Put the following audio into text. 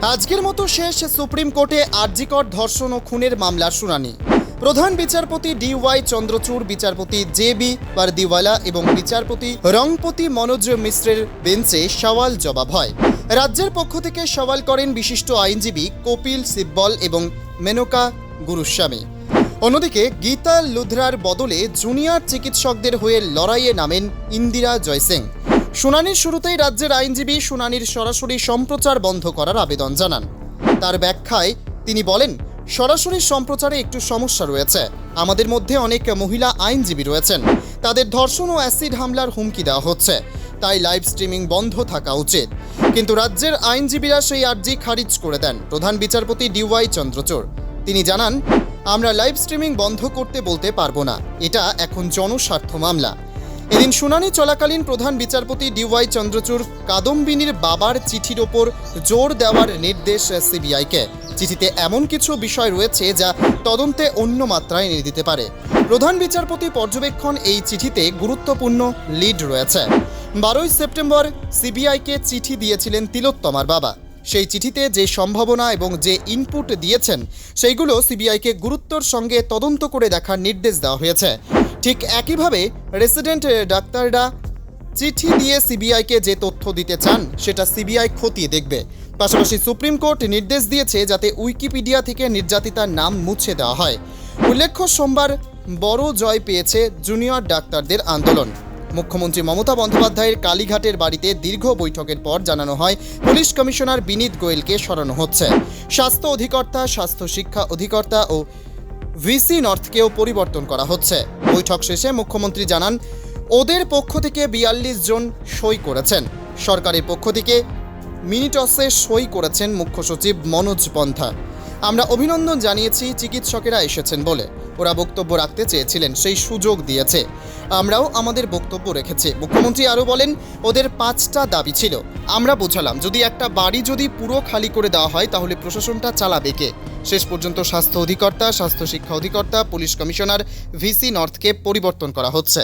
আজকের মতো শেষ সুপ্রিম কোর্টে আরজিকর ধর্ষণ ও খুনের মামলার শুনানি। প্রধান বিচারপতি DY চন্দ্রচূড়, বিচারপতি JB পারদিওয়ালা এবং বিচারপতি রংপতি মনোজ মিশ্রের বেঞ্চে সওয়াল জবাব হয়। রাজ্যের পক্ষ থেকে সওয়াল করেন বিশিষ্ট আইনজীবী কপিল সিব্বল এবং মেনকা গুরুস্বামী। অন্যদিকে গীতা লুধরার বদলে জুনিয়র চিকিৎসকদের হয়ে লড়াইয়ে নামেন ইন্দিরা জয়সিং। শুনানির শুরুতেই রাজ্যের আইনজীবী শুনানির সরাসরি সম্প্রচার বন্ধ করার আবেদন জানান। তার ব্যাখ্যায় তিনি বলেন, সরাসরি সম্প্রচারে একটু সমস্যা রয়েছে। আমাদের মধ্যে অনেক মহিলা আইনজীবী রয়েছেন, তাদের ধর্ষণ ও অ্যাসিড হামলার হুমকি দেওয়া হচ্ছে, তাই লাইভ স্ট্রিমিং বন্ধ থাকা উচিত। কিন্তু রাজ্যের আইনজীবীরা সেই আর্জি খারিজ করে দেন প্রধান বিচারপতি DY চন্দ্রচূড়। তিনি জানান, আমরা লাইভ স্ট্রিমিং বন্ধ করতে বলতে পারবো না, এটা এখন জনস্বার্থ মামলা। এদিন শুনানি চলাকালীন প্রধান বিচারপতি DY চন্দ্রচূড় কাদম্বিনীর বাবার চিঠির ওপর জোর দেওয়ার নির্দেশ CBI-কে। চিঠিতে এমন কিছু বিষয় রয়েছে যা তদন্তে অন্য মাত্রায় এনে দিতে পারে। প্রধান বিচারপতি পর্যবেক্ষণ এই চিঠিতে গুরুত্বপূর্ণ লিড রয়েছে। 12 সেপ্টেম্বর CBI-কে চিঠি দিয়েছিলেন তিলোত্তমার বাবা। সেই চিঠিতে যে সম্ভাবনা এবং যে ইনপুট দিয়েছেন সেইগুলো CBI-কে গুরুত্বর সঙ্গে তদন্ত করে দেখার নির্দেশ দেওয়া হয়েছে। ঠিক একইভাবে রেসিডেন্ট ডাক্তাররা চিঠি দিয়ে CBI-কে যে তথ্য দিতে চান সেটা CBI খতিয়ে দেখবে। পাশাপাশি সুপ্রিম কোর্ট নির্দেশ দিয়েছে যাতে উইকিপিডিয়া থেকে নির্যাতিতার নাম মুছে দেওয়া হয়। উল্লেখ্য, সোমবার বড় জয় পেয়েছে জুনিয়র ডাক্তারদের আন্দোলন। মুখ্যমন্ত্রী মমতা বন্দ্যোপাধ্যায়ের কালীঘাটের বাড়িতে দীর্ঘ বৈঠকের পর জানানো হয় পুলিশ কমিশনার বিনীত গোয়েলকে সরানো হচ্ছে। স্বাস্থ্য অধিকর্তা, স্বাস্থ্য শিক্ষা অধিকর্তা ও VC নর্থকেও পরিবর্তন করা হচ্ছে। বৈঠক শেষে মুখ্যমন্ত্রী জানান, ওদের পক্ষ থেকে 42 জন সই করেছেন। সরকারের পক্ষ থেকে মিনিটসে সই করেছেন মুখ্য সচিব মনোজ পন্থা। আমরা অভিনন্দন জানিয়েছি, চিকিৎসকেরা এসেছেন বলে ওরা বক্তব্য রাখতে চেয়েছিলেন, সেই সুযোগ দিয়েছে, আমরাও আমাদের বক্তব্য রেখেছি। মুখ্যমন্ত্রী আরও বলেন, ওদের 5টা দাবি ছিল, আমরা বোঝালাম যদি একটা বাড়ি যদি পুরো খালি করে দেওয়া হয় তাহলে প্রশাসনটা চালাবে কে। শেষ পর্যন্ত স্বাস্থ্য অধিকর্তা, স্বাস্থ্য শিক্ষা অধিকর্তা, পুলিশ কমিশনার, VC নর্থকে পরিবর্তন করা হচ্ছে।